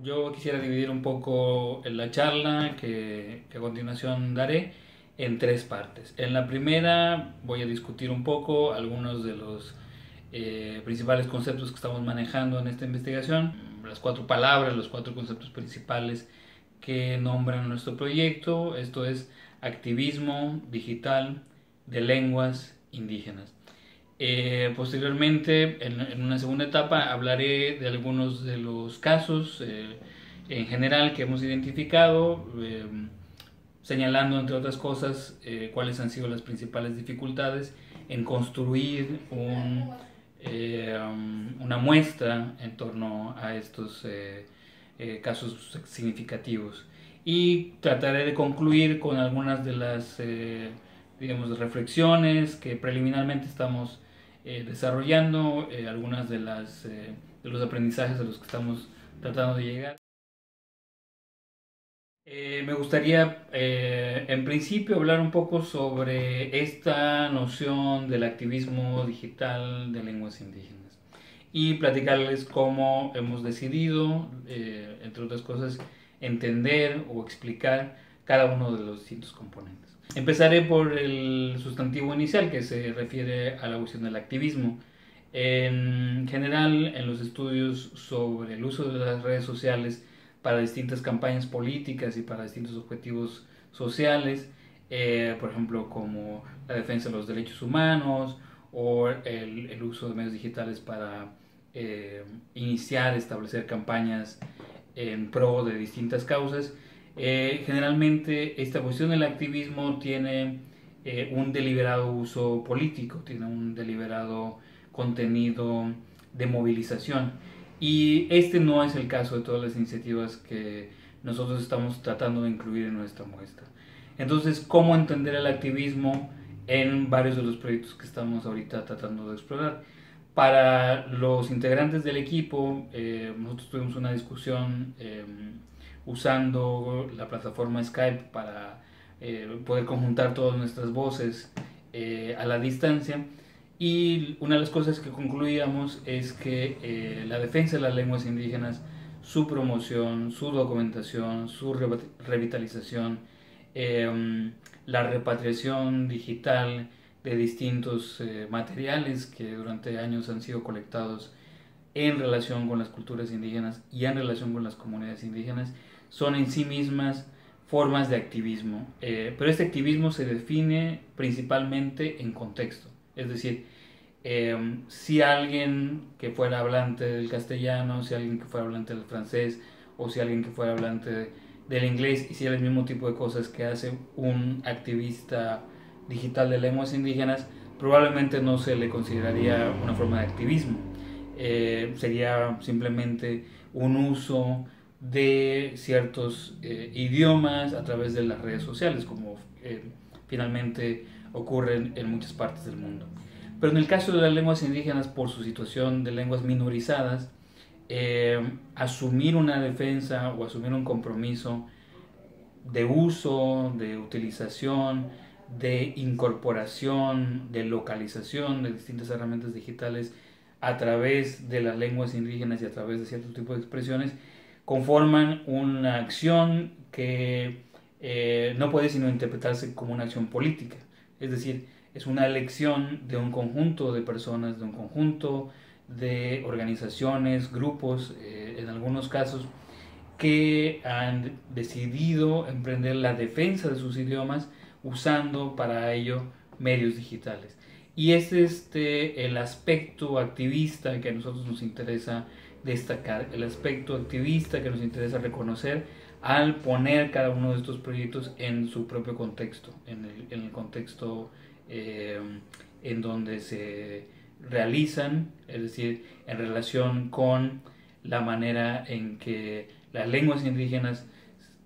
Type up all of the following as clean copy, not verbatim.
Yo quisiera dividir un poco la charla que a continuación daré en tres partes. En la primera voy a discutir un poco algunos de los principales conceptos que estamos manejando en esta investigación, las cuatro palabras, los cuatro conceptos principales que nombran nuestro proyecto. Esto es activismo digital de lenguas indígenas. Posteriormente, en una segunda etapa, hablaré de algunos de los casos en general que hemos identificado, señalando, entre otras cosas, cuáles han sido las principales dificultades en construir una muestra en torno a estos casos significativos. Y trataré de concluir con algunas de las digamos, reflexiones que preliminarmente estamos desarrollando, algunas de los aprendizajes a los que estamos tratando de llegar. Me gustaría, en principio, hablar un poco sobre esta noción del activismo digital de lenguas indígenas y platicarles cómo hemos decidido, entre otras cosas, entender o explicar cada uno de los distintos componentes. Empezaré por el sustantivo inicial que se refiere a la cuestión del activismo. En general, en los estudios sobre el uso de las redes sociales para distintas campañas políticas y para distintos objetivos sociales, por ejemplo, como la defensa de los derechos humanos o el uso de medios digitales para iniciar, establecer campañas en pro de distintas causas. Generalmente esta cuestión del activismo tiene un deliberado uso político, tiene un deliberado contenido de movilización. Y este no es el caso de todas las iniciativas que nosotros estamos tratando de incluir en nuestra muestra. Entonces, ¿cómo entender el activismo en varios de los proyectos que estamos ahorita tratando de explorar? Para los integrantes del equipo, nosotros tuvimos una discusión usando la plataforma Skype para poder conjuntar todas nuestras voces a la distancia. Y una de las cosas que concluíamos es que la defensa de las lenguas indígenas, su promoción, su documentación, su revitalización, la repatriación digital de distintos materiales que durante años han sido colectados en relación con las culturas indígenas y en relación con las comunidades indígenas, son en sí mismas formas de activismo. Pero este activismo se define principalmente en contexto. Es decir, si alguien que fuera hablante del castellano, si alguien que fuera hablante del francés, o si alguien que fuera hablante del inglés hiciera el mismo tipo de cosas que hace un activista digital de lenguas indígenas, probablemente no se le consideraría una forma de activismo. Sería simplemente un uso de ciertos idiomas a través de las redes sociales, como finalmente ocurre en muchas partes del mundo. Pero en el caso de las lenguas indígenas, por su situación de lenguas minorizadas, asumir una defensa o asumir un compromiso de uso, de utilización, de incorporación, de localización de distintas herramientas digitales a través de las lenguas indígenas y a través de cierto tipo de expresiones, conforman una acción que no puede sino interpretarse como una acción política. Es decir, es una elección de un conjunto de personas, de un conjunto de organizaciones, grupos, en algunos casos, que han decidido emprender la defensa de sus idiomas usando para ello medios digitales. Y es el aspecto activista que a nosotros nos interesa destacar, el aspecto activista que nos interesa reconocer al poner cada uno de estos proyectos en su propio contexto, en el contexto eh, en donde se realizan, es decir, en relación con la manera en que las lenguas indígenas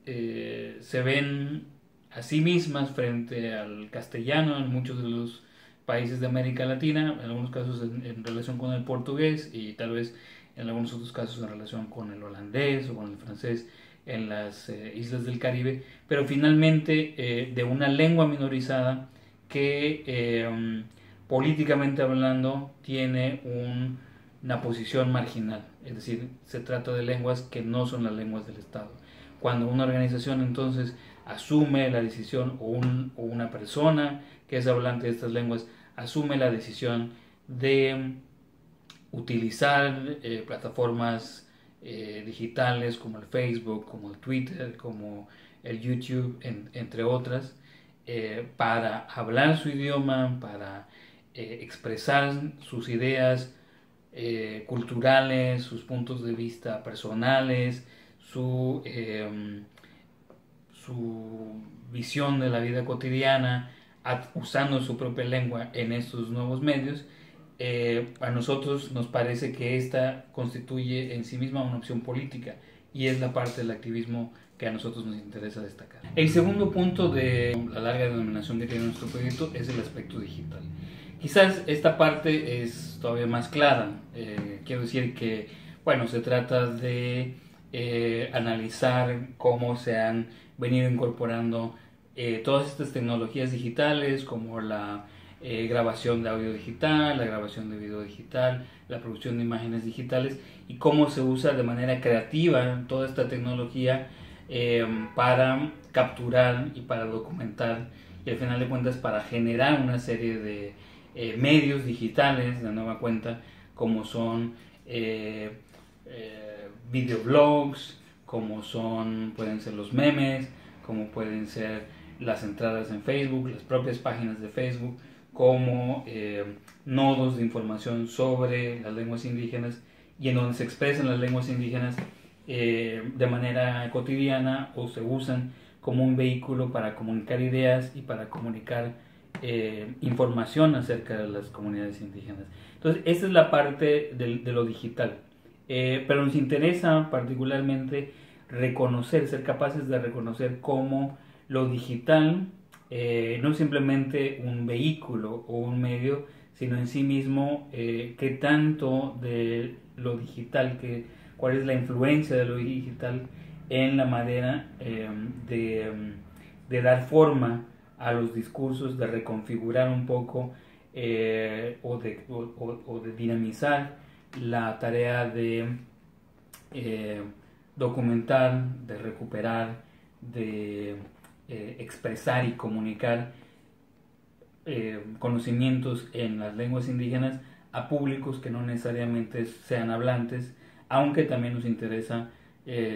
se ven a sí mismas frente al castellano en muchos de los países de América Latina, en algunos casos en relación con el portugués y tal vez en algunos otros casos en relación con el holandés o con el francés en las islas del Caribe, pero finalmente de una lengua minorizada que políticamente hablando tiene un una posición marginal, es decir, se trata de lenguas que no son las lenguas del Estado. Cuando una organización entonces asume la decisión o una persona que es hablante de estas lenguas asume la decisión de utilizar plataformas digitales como el Facebook, como el Twitter, como el YouTube, entre otras, para hablar su idioma, para expresar sus ideas culturales, sus puntos de vista personales, su visión de la vida cotidiana, usando su propia lengua en estos nuevos medios. A nosotros nos parece que esta constituye en sí misma una opción política y es la parte del activismo que a nosotros nos interesa destacar. El segundo punto de la larga denominación que tiene nuestro proyecto es el aspecto digital. Quizás esta parte es todavía más clara. Quiero decir que, bueno, se trata de analizar cómo se han venido incorporando todas estas tecnologías digitales como la grabación de audio digital, la grabación de video digital, la producción de imágenes digitales y cómo se usa de manera creativa toda esta tecnología para capturar y para documentar y al final de cuentas para generar una serie de medios digitales de nueva cuenta como son videoblogs, como pueden ser los memes, como pueden ser las entradas en Facebook, las propias páginas de Facebook, como nodos de información sobre las lenguas indígenas y en donde se expresan las lenguas indígenas de manera cotidiana o se usan como un vehículo para comunicar ideas y para comunicar información acerca de las comunidades indígenas. Entonces, esa es la parte de lo digital. Pero nos interesa particularmente ser capaces de reconocer cómo lo digital no es simplemente un vehículo o un medio, sino en sí mismo qué tanto de lo digital, cuál es la influencia de lo digital en la manera de dar forma a los discursos, de reconfigurar un poco o de dinamizar la tarea de documentar, de recuperar, de expresar y comunicar conocimientos en las lenguas indígenas a públicos que no necesariamente sean hablantes, aunque también nos interesa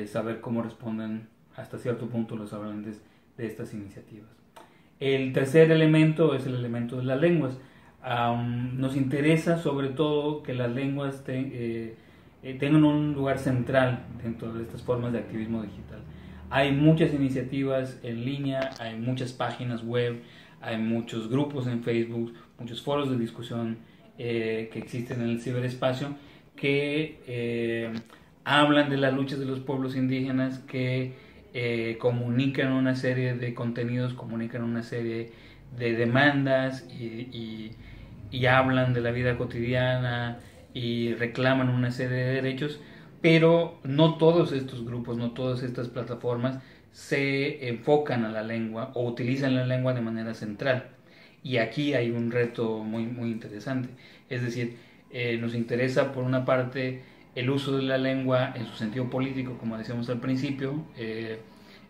saber cómo responden hasta cierto punto los hablantes de estas iniciativas. El tercer elemento es el elemento de las lenguas. Nos interesa sobre todo que las lenguas tengan un lugar central dentro de estas formas de activismo digital. Hay muchas iniciativas en línea, hay muchas páginas web, hay muchos grupos en Facebook, muchos foros de discusión que existen en el ciberespacio que hablan de las luchas de los pueblos indígenas, que comunican una serie de contenidos, comunican una serie de demandas y hablan de la vida cotidiana y reclaman una serie de derechos, pero no todos estos grupos, no todas estas plataformas se enfocan a la lengua o utilizan la lengua de manera central. Y aquí hay un reto muy, muy interesante. Es decir, nos interesa por una parte el uso de la lengua en su sentido político, como decíamos al principio,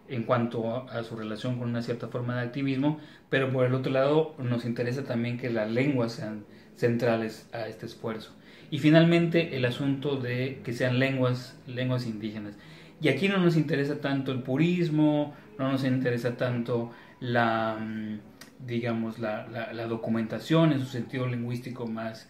en cuanto a su relación con una cierta forma de activismo, pero por el otro lado nos interesa también que las lenguas sean centrales a este esfuerzo. Y finalmente el asunto de que sean lenguas indígenas. Y aquí no nos interesa tanto el purismo, no nos interesa tanto la documentación en su sentido lingüístico más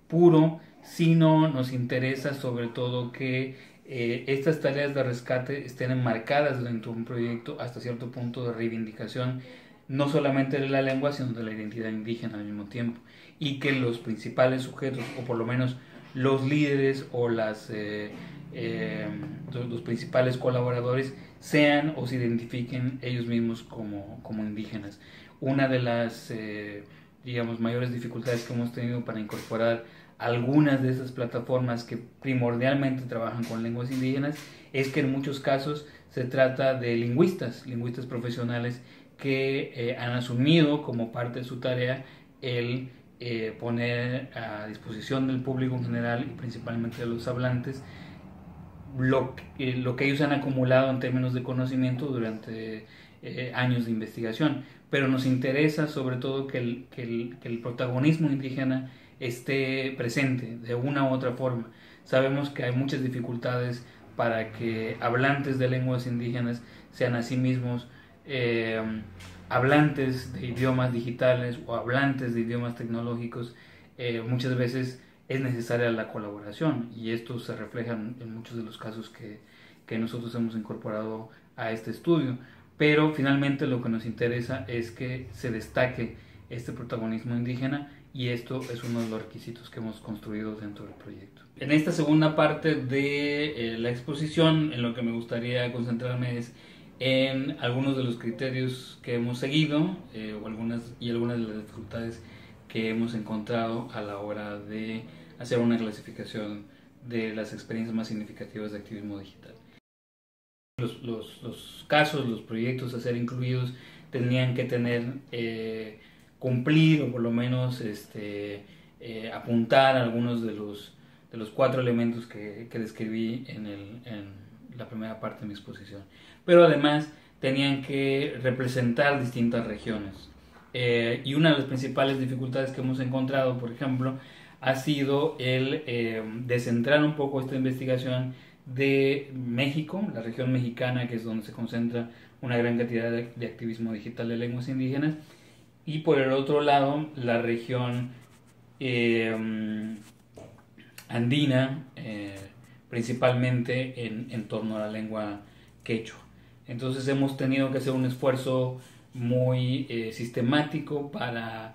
puro, sino nos interesa sobre todo que estas tareas de rescate estén enmarcadas dentro de un proyecto hasta cierto punto de reivindicación, no solamente de la lengua, sino de la identidad indígena al mismo tiempo, y que los principales sujetos, o por lo menos los líderes o los principales colaboradores, sean o se identifiquen ellos mismos como indígenas. Una de las mayores dificultades que hemos tenido para incorporar algunas de esas plataformas que primordialmente trabajan con lenguas indígenas es que en muchos casos se trata de lingüistas profesionales que han asumido como parte de su tarea el poner a disposición del público en general y principalmente de los hablantes lo que ellos han acumulado en términos de conocimiento durante años de investigación. Pero nos interesa sobre todo que el protagonismo indígena esté presente de una u otra forma. Sabemos que hay muchas dificultades para que hablantes de lenguas indígenas sean a sí mismos hablantes de idiomas digitales o hablantes de idiomas tecnológicos. Muchas veces es necesaria la colaboración y esto se refleja en muchos de los casos que nosotros hemos incorporado a este estudio. Pero finalmente lo que nos interesa es que se destaque este protagonismo indígena y esto es uno de los requisitos que hemos construido dentro del proyecto. En esta segunda parte de la exposición, en lo que me gustaría concentrarme es en algunos de los criterios que hemos seguido o algunas de las dificultades que hemos encontrado a la hora de hacer una clasificación de las experiencias más significativas de activismo digital. Los casos, los proyectos a ser incluidos tenían que tener, cumplir o por lo menos apuntar algunos de los 4 elementos que describí en la primera parte de mi exposición. Pero además tenían que representar distintas regiones. Y una de las principales dificultades que hemos encontrado, por ejemplo, ha sido el descentrar un poco esta investigación de México, la región mexicana, que es donde se concentra una gran cantidad de activismo digital de lenguas indígenas, y por el otro lado la región andina, principalmente en torno a la lengua quechua. Entonces hemos tenido que hacer un esfuerzo muy sistemático para,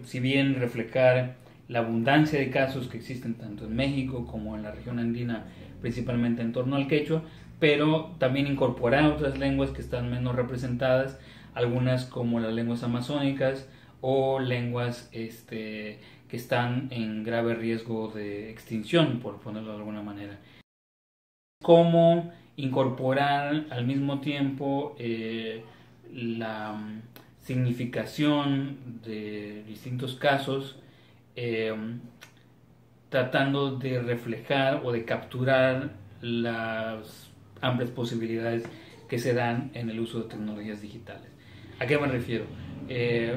si bien reflejar la abundancia de casos que existen tanto en México como en la región andina, principalmente en torno al quechua, pero también incorporar otras lenguas que están menos representadas, algunas como las lenguas amazónicas o lenguas que están en grave riesgo de extinción, por ponerlo de alguna manera. Cómo incorporar al mismo tiempo la significación de distintos casos, tratando de reflejar o de capturar las amplias posibilidades que se dan en el uso de tecnologías digitales. ¿A qué me refiero?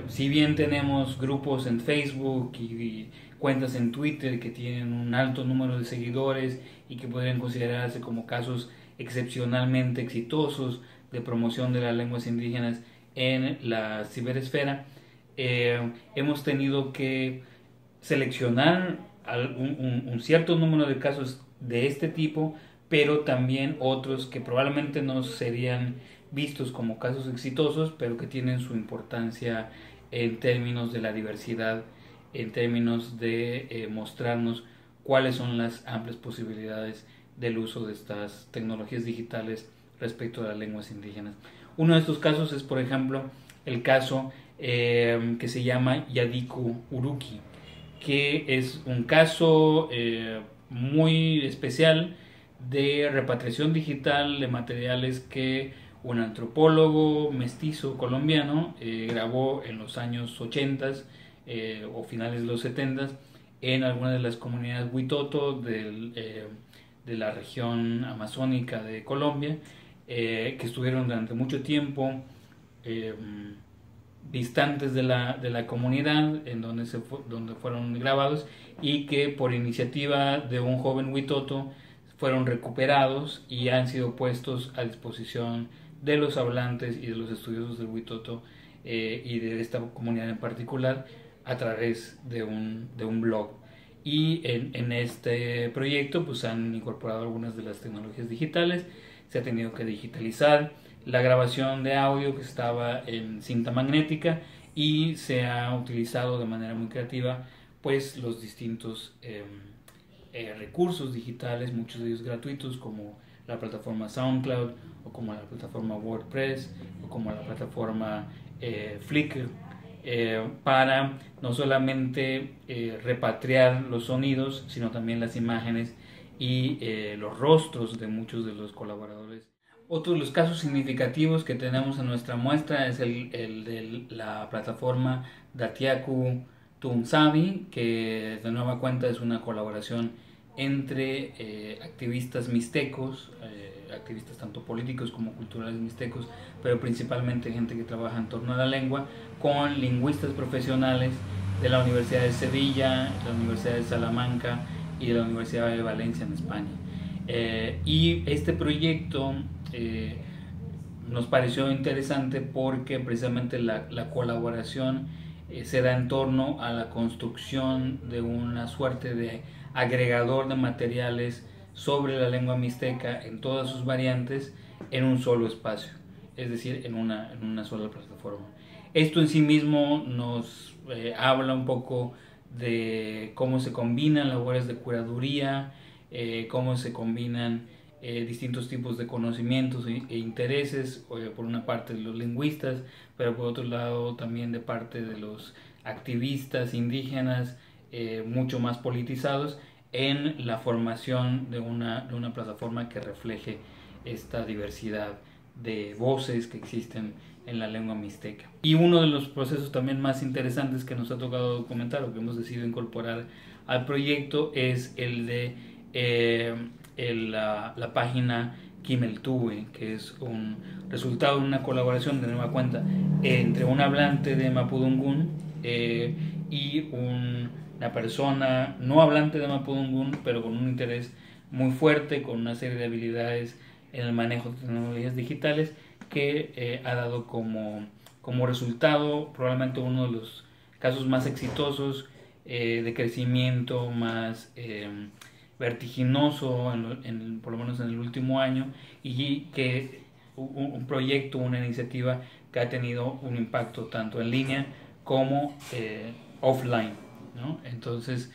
Si bien tenemos grupos en Facebook y cuentas en Twitter que tienen un alto número de seguidores y que podrían considerarse como casos excepcionalmente exitosos de promoción de las lenguas indígenas en la ciberesfera, hemos tenido que seleccionar un cierto número de casos de este tipo, pero también otros que probablemente no serían vistos como casos exitosos, pero que tienen su importancia en términos de la diversidad, en términos de mostrarnos cuáles son las amplias posibilidades del uso de estas tecnologías digitales respecto a las lenguas indígenas. Uno de estos casos es, por ejemplo, el caso que se llama Yadiku Uruki, que es un caso muy especial de repatriación digital de materiales que un antropólogo mestizo colombiano grabó en los años 80 o finales de los 70 en algunas de las comunidades Huitoto de la región amazónica de Colombia, que estuvieron durante mucho tiempo distantes de la comunidad en donde fueron grabados, y que por iniciativa de un joven Huitoto fueron recuperados y han sido puestos a disposición de los hablantes y de los estudiosos del Huitoto y de esta comunidad en particular a través de un blog. Y en este proyecto pues han incorporado algunas de las tecnologías digitales. Se ha tenido que digitalizar la grabación de audio que estaba en cinta magnética y se ha utilizado de manera muy creativa pues los distintos recursos digitales, muchos de ellos gratuitos, como la plataforma SoundCloud o como la plataforma WordPress o como la plataforma Flickr, para no solamente repatriar los sonidos, sino también las imágenes y los rostros de muchos de los colaboradores. Otro de los casos significativos que tenemos en nuestra muestra es el de la plataforma Datiaku Tunsavi, que de nueva cuenta es una colaboración entre activistas mixtecos, activistas tanto políticos como culturales mixtecos, pero principalmente gente que trabaja en torno a la lengua, con lingüistas profesionales de la Universidad de Sevilla, de la Universidad de Salamanca y de la Universidad de Valencia en España. Y este proyecto nos pareció interesante porque precisamente la colaboración se da en torno a la construcción de una suerte de agregador de materiales sobre la lengua mixteca en todas sus variantes en un solo espacio, es decir, en una sola plataforma. Esto en sí mismo nos habla un poco de cómo se combinan labores de curaduría, cómo se combinan distintos tipos de conocimientos e intereses, por una parte de los lingüistas, pero por otro lado también de parte de los activistas indígenas mucho más politizados en la formación de una plataforma que refleje esta diversidad de voces que existen en la lengua mixteca. Y uno de los procesos también más interesantes que nos ha tocado documentar o que hemos decidido incorporar al proyecto es el de la página Kimeltube, que es un resultado de una colaboración de nueva cuenta entre un hablante de Mapudungún y una persona no hablante de Mapudungún, pero con un interés muy fuerte, con una serie de habilidades en el manejo de tecnologías digitales, que ha dado como resultado probablemente uno de los casos más exitosos de crecimiento más vertiginoso, por lo menos en el último año, y que un proyecto, una iniciativa que ha tenido un impacto tanto en línea como offline, ¿no? Entonces,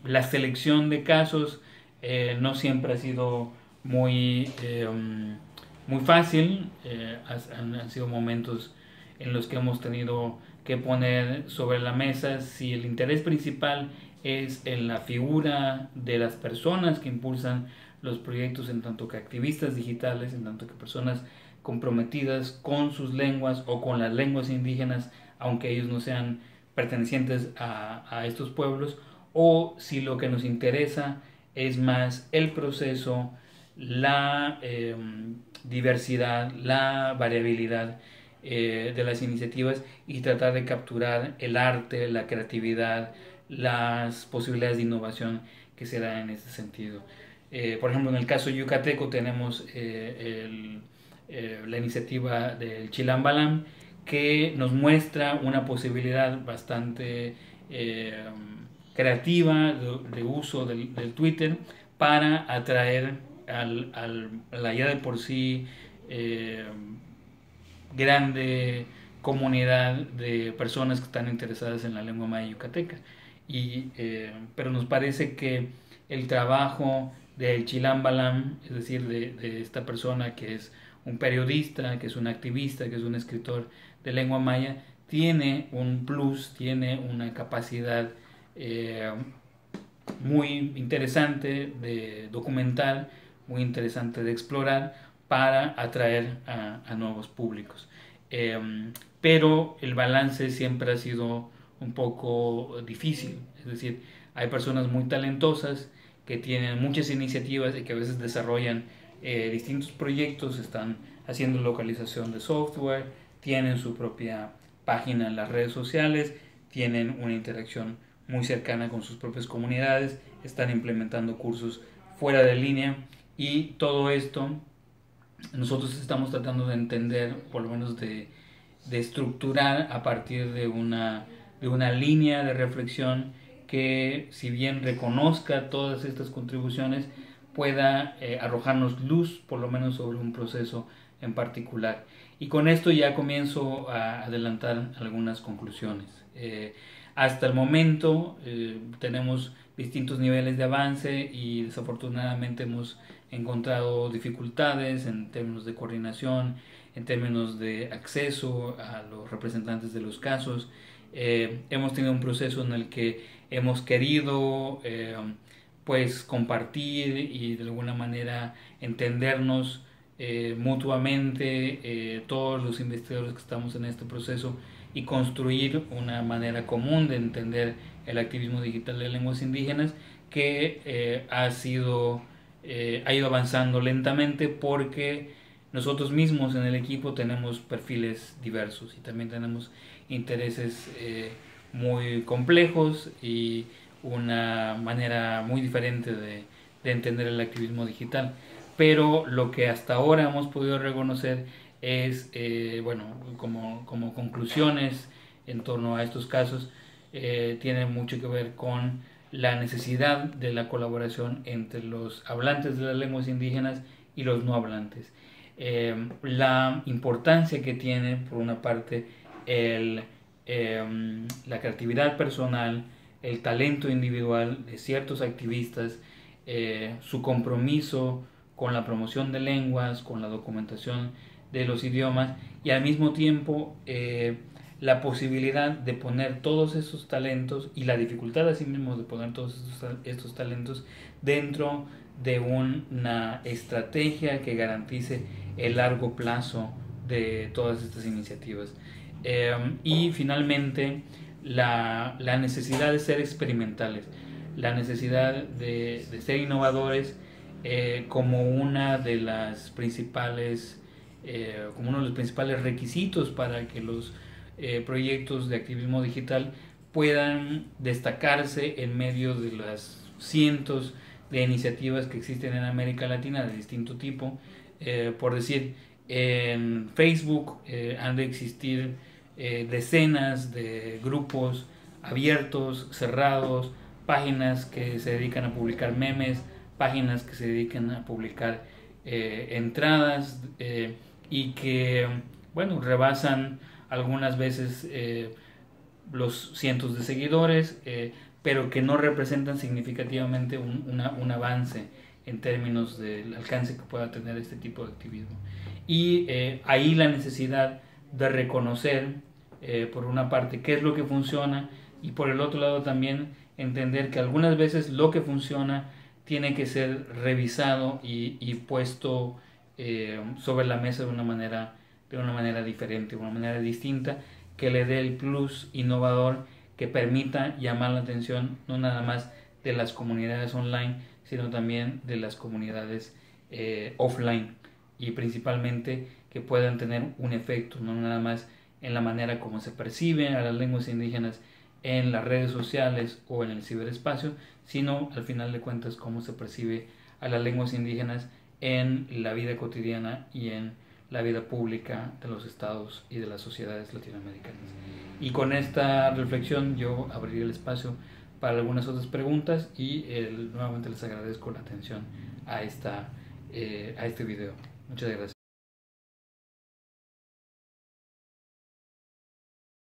la selección de casos no siempre ha sido muy fácil. Han sido momentos en los que hemos tenido que poner sobre la mesa si el interés principal es en la figura de las personas que impulsan los proyectos, en tanto que activistas digitales, en tanto que personas comprometidas con sus lenguas o con las lenguas indígenas, aunque ellos no sean pertenecientes a estos pueblos, o si lo que nos interesa es más el proceso, la diversidad, la variabilidad de las iniciativas, y tratar de capturar el arte, la creatividad, las posibilidades de innovación que se dan en este sentido. Por ejemplo, en el caso yucateco tenemos la iniciativa del Chilambalam, que nos muestra una posibilidad bastante creativa de uso del Twitter para atraer a la ya de por sí grande comunidad de personas que están interesadas en la lengua maya yucateca. Pero nos parece que el trabajo del Chilambalam, es decir, de esta persona que es un periodista, que es un activista, que es un escritor de lengua maya, tiene un plus, tiene una capacidad muy interesante de documentar, muy interesante de explorar para atraer a nuevos públicos. Pero el balance siempre ha sido un poco difícil, es decir, hay personas muy talentosas que tienen muchas iniciativas y que a veces desarrollan distintos proyectos, están haciendo localización de software, tienen su propia página en las redes sociales, tienen una interacción muy cercana con sus propias comunidades, están implementando cursos fuera de línea, y todo esto nosotros estamos tratando de entender, por lo menos de estructurar a partir de una línea de reflexión que, si bien reconozca todas estas contribuciones, pueda arrojarnos luz por lo menos sobre un proceso en particular. Y con esto ya comienzo a adelantar algunas conclusiones. Hasta el momento tenemos distintos niveles de avance y desafortunadamente hemos encontrado dificultades en términos de coordinación, en términos de acceso a los representantes de los casos. Hemos tenido un proceso en el que hemos querido pues compartir y de alguna manera entendernos mutuamente, todos los investigadores que estamos en este proceso, y construir una manera común de entender el activismo digital de lenguas indígenas que ha ido avanzando lentamente porque nosotros mismos en el equipo tenemos perfiles diversos y también tenemos intereses muy complejos y una manera muy diferente de entender el activismo digital. Pero lo que hasta ahora hemos podido reconocer es, bueno, como conclusiones en torno a estos casos, tiene mucho que ver con la necesidad de la colaboración entre los hablantes de las lenguas indígenas y los no hablantes. La importancia que tiene, por una parte, el, la creatividad personal, el talento individual de ciertos activistas, su compromiso con la promoción de lenguas, con la documentación de los idiomas y al mismo tiempo la posibilidad de poner todos esos talentos y la dificultad asimismo de poner todos estos talentos dentro de una estrategia que garantice el largo plazo de todas estas iniciativas. Y finalmente la necesidad de ser experimentales, la necesidad de ser innovadores como una de las principales como uno de los principales requisitos para que los proyectos de activismo digital puedan destacarse en medio de las cientos de iniciativas que existen en América Latina de distinto tipo. Por decir, en Facebook han de existir decenas de grupos abiertos, cerrados, páginas que se dedican a publicar memes, páginas que se dedican a publicar entradas y que, bueno, rebasan algunas veces los cientos de seguidores, pero que no representan significativamente un avance en términos del alcance que pueda tener este tipo de activismo. Y ahí la necesidad de reconocer, por una parte, qué es lo que funciona y por el otro lado también entender que algunas veces lo que funciona tiene que ser revisado y puesto sobre la mesa de una manera diferente, de una manera distinta, que le dé el plus innovador que permita llamar la atención no nada más de las comunidades online, sino también de las comunidades offline y principalmente que puedan tener un efecto, no nada más en la manera como se perciben a las lenguas indígenas en las redes sociales o en el ciberespacio, sino al final de cuentas cómo se percibe a las lenguas indígenas en la vida cotidiana y en la vida pública de los estados y de las sociedades latinoamericanas. Y con esta reflexión yo abriría el espacio para algunas otras preguntas y nuevamente les agradezco la atención a este video. Muchas gracias.